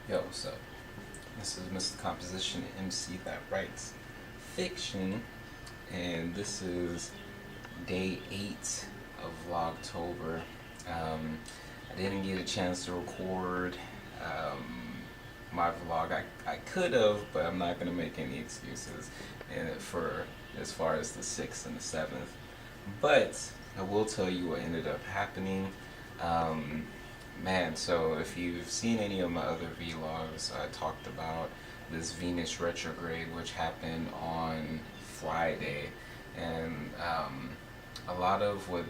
Yo, what's up? This is Mr. Composition MC that writes fiction, and this is day 8 of Vlogtober. I didn't get a chance to record my vlog. I could have, but I'm not going to make any excuses for as far as the 6th and the 7th. But I will tell you what ended up happening. Man, so if you've seen any of my other vlogs, I talked about this Venus retrograde, which happened on Friday, and a lot of what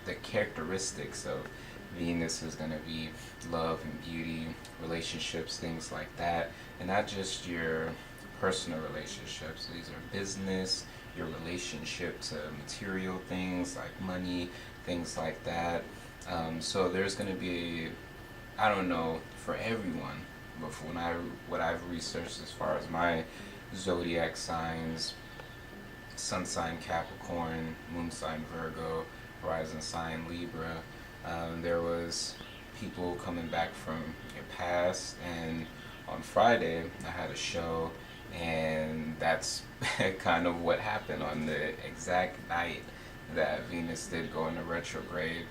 the characteristics of Venus is going to be love and beauty, relationships, things like that, and not just your personal relationships. These are business, your relationship to material things like money, things like that. So there's going to be, I don't know, for everyone, but for what I've researched as far as my zodiac signs, sun sign Capricorn, moon sign Virgo, horizon sign Libra, there was people coming back from your past, and on Friday I had a show, and that's kind of what happened on the exact night that Venus did go into retrograde.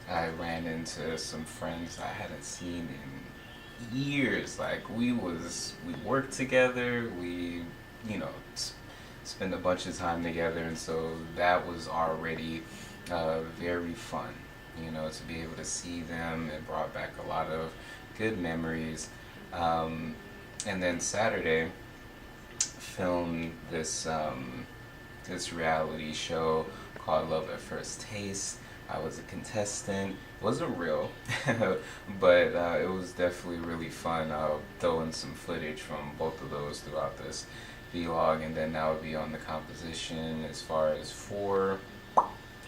I ran into some friends I hadn't seen in years. Like we worked together, we spent a bunch of time together, and so that was already very fun. To be able to see them, it brought back a lot of good memories. And then Saturday, filmed this reality show called Love at First Taste. I was a contestant. It wasn't real, but it was definitely really fun. I'll throw in some footage from both of those throughout this vlog, and then that would be on the composition as far as for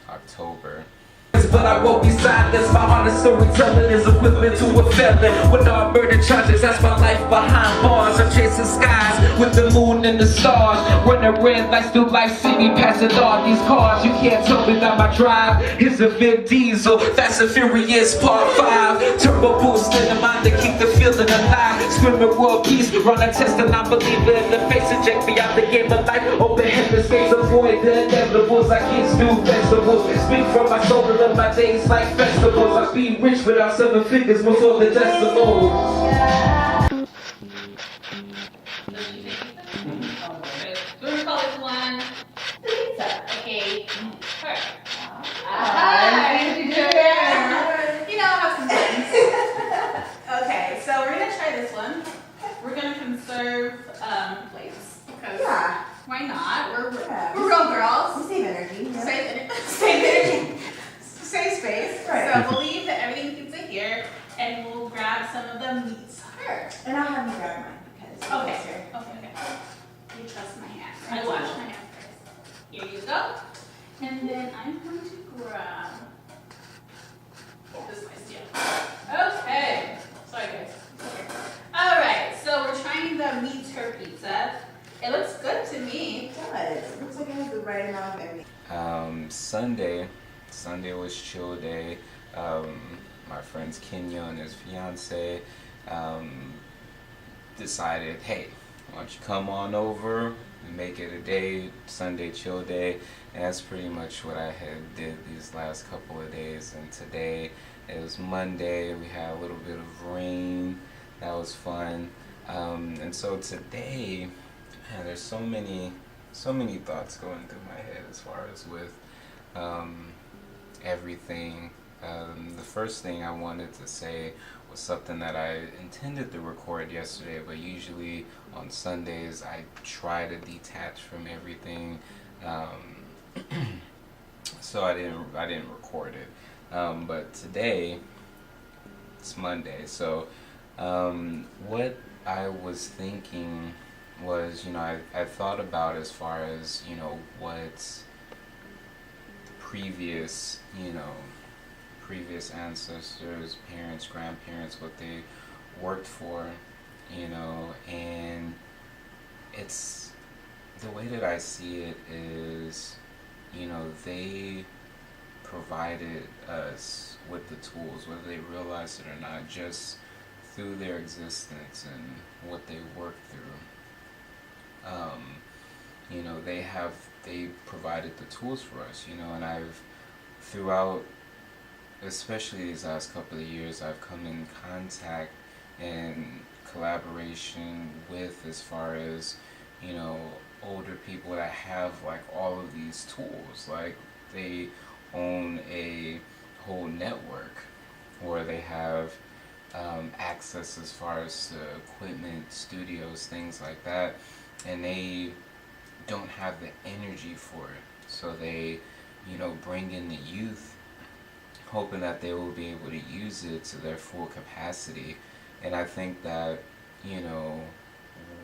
October. But I won't be silenced. My honest storytelling is equivalent to a felon with all murder charges. That's my life behind bars. I'm chasing skies with the moon and the stars. Running red lights through Life City, passing all these cars. You can't tell me that my drive is a Vin Diesel. Fast and Furious Part 5. Turbo boost in the mind to keep the feeling alive. Screaming world peace, run a test and I believe it in the face. Inject me out the game of life. Open heaven space, avoid the inevitables. I can't do vegetables. Speak from my soul and live my days like festivals. I be rich without 7 figures before the decimals. Yeah. So we're call this one pizza. Okay. Her. Hi. You know, have some things. Okay, so we're gonna try this one. We're gonna conserve plates because why not? We're real girls. We save energy. Yeah. Save energy. Save space. Right. So we'll leave the everything pizza here, and we'll grab some of the meats first. And I'll have you grab mine because Okay. You trust my hand. I wash my hands first. Here you go. And then I'm going to grab. Oh, this is my steal. Okay. Sorry, guys. Okay. All right. So we're trying the meat her pizza. It looks good to me. it does. It looks like it has the right amount of everything. Sunday was chill day. My friends Kenya and his fiance decided, hey, why don't you come on over and make it a Sunday chill day. And that's pretty much what I had did these last couple of days. And today, it was Monday, we had a little bit of rain. That was fun. And so today, man, there's so many thoughts going through my head as far as with everything. The first thing I wanted to say was something that I intended to record yesterday, but usually on Sundays I try to detach from everything, so I didn't record it. But today it's Monday, so what I was thinking was, I thought about as far as what previous ancestors, parents, grandparents, what they worked for, and it's the way that I see it is, they provided us with the tools, whether they realized it or not, just through their existence and what they work through, you know, they provided the tools for us, you know, and I've, throughout, especially these last couple of years, I've come in contact and collaboration with, as far as, you know, older people that have like all of these tools, like they own a whole network, or they have access as far as equipment, studios, things like that, and they don't have the energy for it, so they, you know, bring in the youth, hoping that they will be able to use it to their full capacity. And I think that, you know,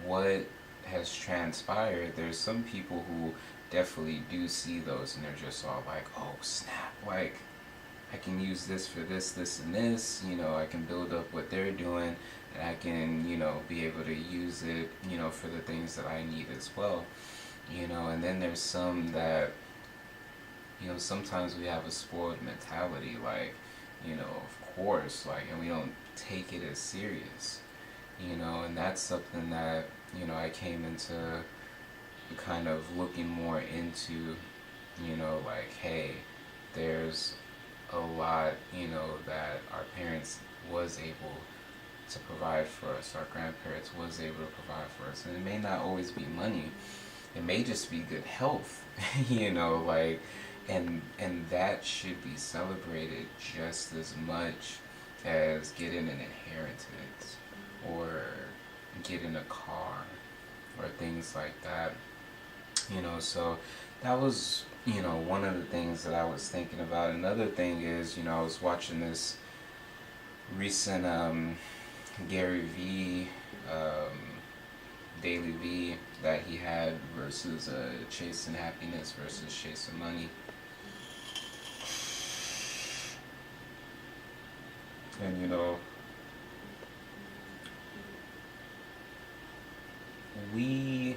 what has transpired, there's some people who definitely do see those and they're just all like, oh snap, like I can use this for this, this, and this, you know, I can build up what they're doing, and I can, you know, be able to use it, you know, for the things that I need as well, you know. And then there's some that, you know, sometimes we have a spoiled mentality, like, you know, of course, like, and we don't take it as serious, you know. And that's something that, you know, I came into kind of looking more into, you know, like, hey, there's a lot, you know, that our parents was able to provide for us, our grandparents was able to provide for us, and it may not always be money, it may just be good health, you know, like, and that should be celebrated just as much as getting an inheritance or getting a car or things like that, you know. So that was, you know, one of the things that I was thinking about. Another thing is, you know, I was watching this recent Gary V, Daily V that he had versus chasing happiness versus chasing money. And, you know, we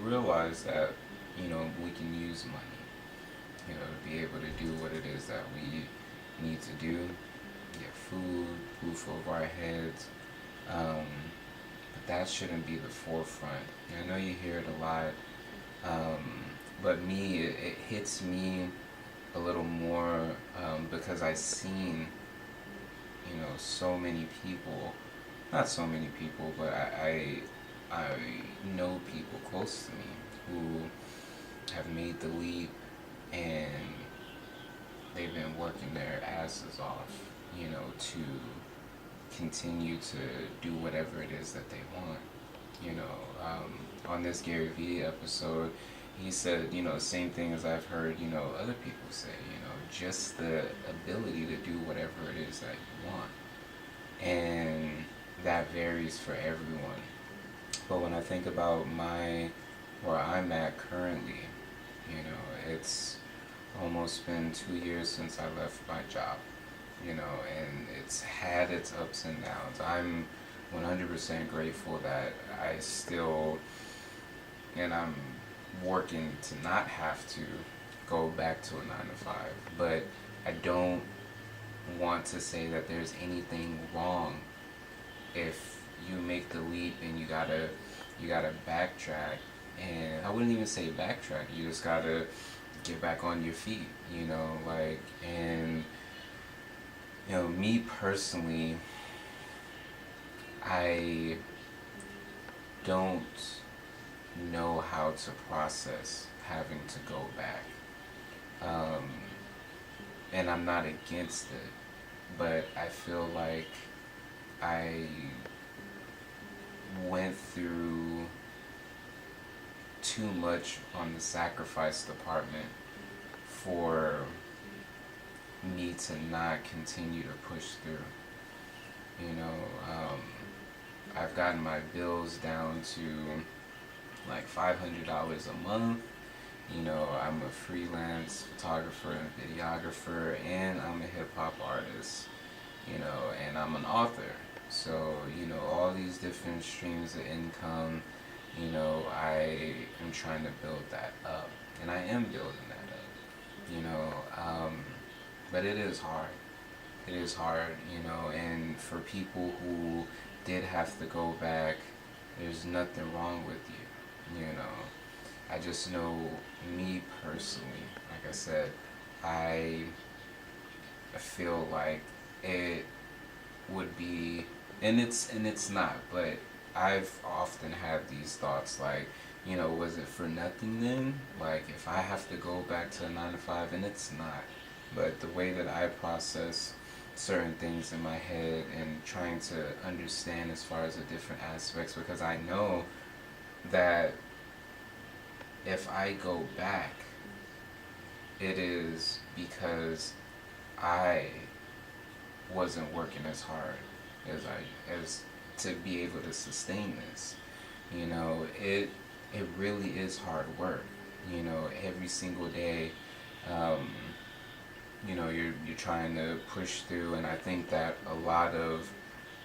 realize that, you know, we can use money, you know, to be able to do what it is that we need to do, get food, roof over our heads, but that shouldn't be the forefront. I know you hear it a lot, but me, it hits me a little more because I've seen, you know, so many people, not so many people, but I know people close to me who have made the leap and they've been working their asses off, you know, to continue to do whatever it is that they want, you know. On this Gary Vee episode, he said, you know, the same thing as I've heard, you know, other people say, you know, just the ability to do whatever it is that you want. And that varies for everyone. But when I think about where I'm at currently, you know, it's almost been 2 years since I left my job, you know, and it's had its ups and downs. I'm 100% grateful that I still, and I'm working to not have to go back to a 9-to-5, but I don't want to say that there's anything wrong if you make the leap and you gotta backtrack. And I wouldn't even say backtrack, you just gotta get back on your feet, you know, like. And, you know, me personally, I don't know how to process having to go back, and I'm not against it, but I feel like I went through too much on the sacrifice department for me to not continue to push through. You know, I've gotten my bills down to like $500 a month. You know, I'm a freelance photographer and videographer, and I'm a hip-hop artist, you know, and I'm an author. So, you know, all these different streams of income, you know, I am trying to build that up, and I am building that up, you know, but it is hard. it is hard, you know, and for people who did have to go back, there's nothing wrong with you, you know. I just know me personally, like I said, I feel like it would be, and it's not, but I've often had these thoughts like, you know, was it for nothing then? Like if I have to go back to a 9 to 5, and it's not. But the way that I process certain things in my head and trying to understand as far as the different aspects, because I know that if I go back, it is because I wasn't working as hard as to be able to sustain this. You know, it really is hard work. You know, every single day, you know, you're trying to push through, and I think that a lot of,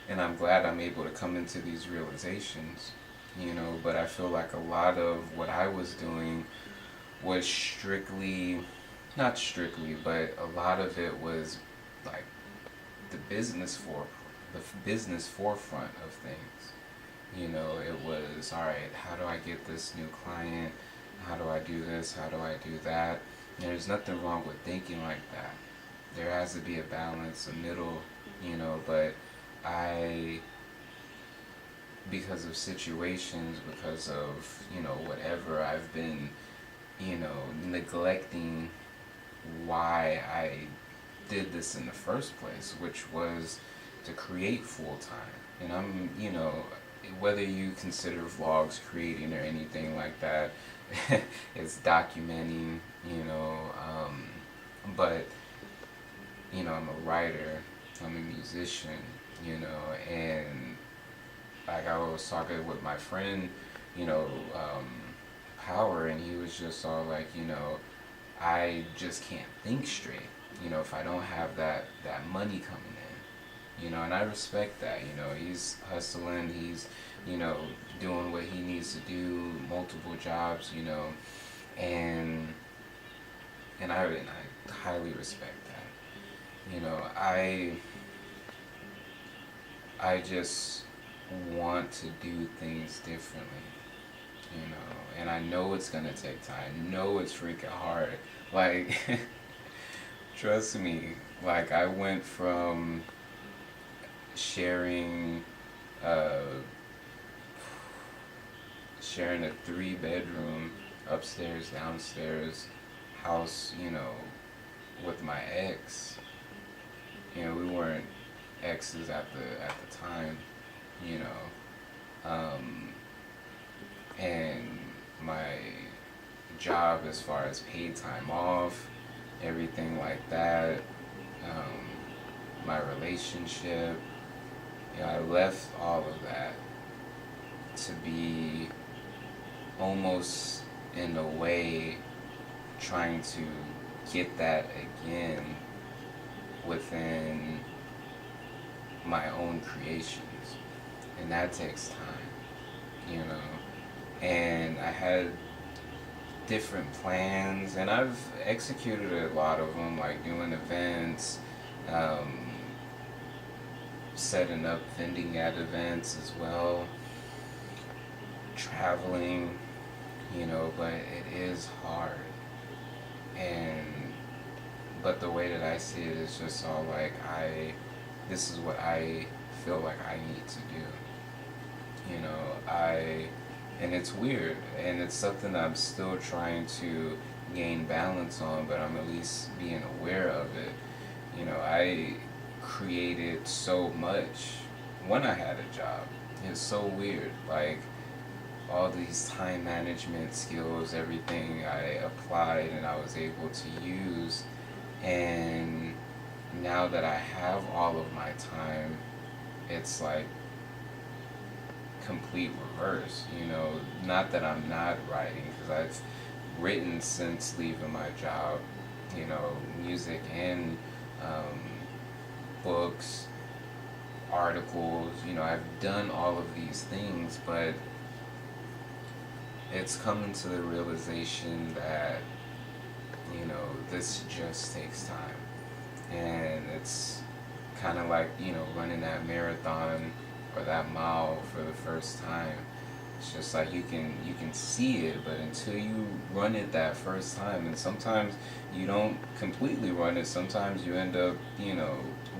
and I'm glad I'm able to come into these realizations, you know, but I feel like a lot of what I was doing was strictly, not strictly, but a lot of it was like the business forefront of things. You know, it was, all right, how do I get this new client? How do I do this? How do I do that? And there's nothing wrong with thinking like that. There has to be a balance, a middle, you know, but because of situations, because of, you know, whatever, I've been, you know, neglecting why I did this in the first place, which was to create full time. And I'm, you know, whether you consider vlogs creating or anything like that, it's documenting, you know, but, you know, I'm a writer, I'm a musician, you know, and like I was talking with my friend, you know, Power, and he was just all like, you know, I just can't think straight, you know, if I don't have that money coming in, you know, and I respect that, you know, he's hustling, he's, you know, doing what he needs to do, multiple jobs, you know, and I highly respect that, you know, I just want to do things differently, you know, and I know it's gonna take time. I know it's freaking hard. Like, trust me, like I went from sharing a 3-bedroom upstairs, downstairs house, you know, with my ex. You know, we weren't exes at the time, you know, and my job as far as paid time off, everything like that, my relationship, you know, I left all of that to be almost in a way trying to get that again within my own creations, and that takes time, you know, and I had different plans, and I've executed a lot of them, like doing events, setting up vending at events as well, traveling, you know, but it is hard, but the way that I see it is just all like, this is what I feel like I need to do, you know, and it's weird, and it's something that I'm still trying to gain balance on, but I'm at least being aware of it. You know, I created so much when I had a job. It's so weird, like all these time management skills, everything I applied and I was able to use, and now that I have all of my time, it's like complete reverse, you know, not that I'm not writing, because I've written since leaving my job, you know, music and books, articles, you know, I've done all of these things, but it's coming to the realization that, you know, this just takes time, and it's kind of like, you know, running that marathon or that mile for the first time. It's just like you can see it, but until you run it that first time, and sometimes you don't completely run it. Sometimes you end up, you know,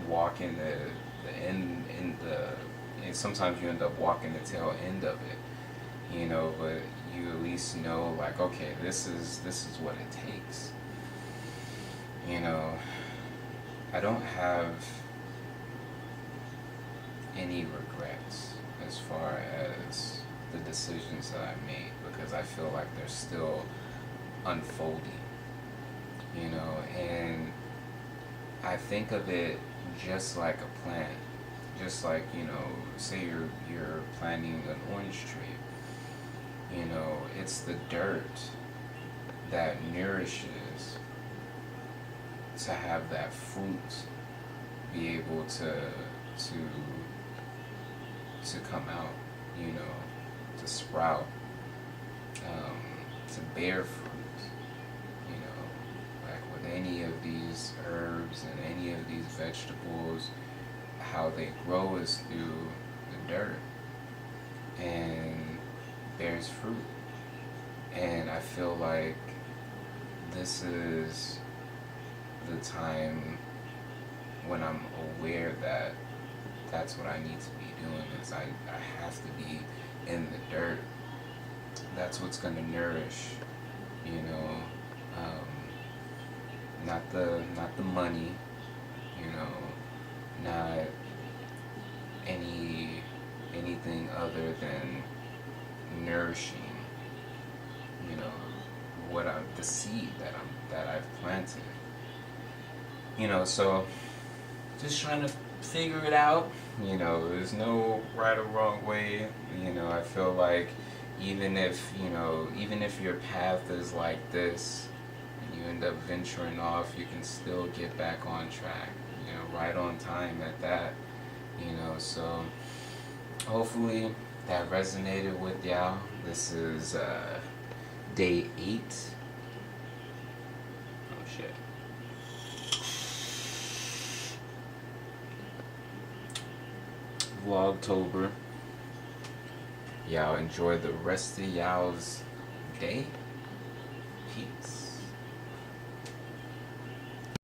walking the end in the, and sometimes you end up walking the tail end of it, you know. But you at least know, like, okay, this is what it takes. You know, I don't have any regrets as far as the decisions that I made, because I feel like they're still unfolding, you know. And I think of it just like a plant, just like, you know, say you're planting an orange tree. You know, it's the dirt that nourishes to have that fruit be able to come out, you know, to sprout, to bear fruit, you know. Like with any of these herbs and any of these vegetables, how they grow is through the dirt and bears fruit. And I feel like this is the time when I'm aware that that's what I need to be doing, is I have to be in the dirt. That's what's going to nourish, you know, not the money, you know, not anything other than nourishing, you know, the seed that I've planted. You know, so just trying to figure it out. You know, there's no right or wrong way. You know, I feel like even if your path is like this and you end up venturing off, you can still get back on track, you know, right on time at that. You know, so hopefully that resonated with y'all. This is day 8. Oh shit. Vlogtober. Y'all enjoy the rest of y'all's day. Peace.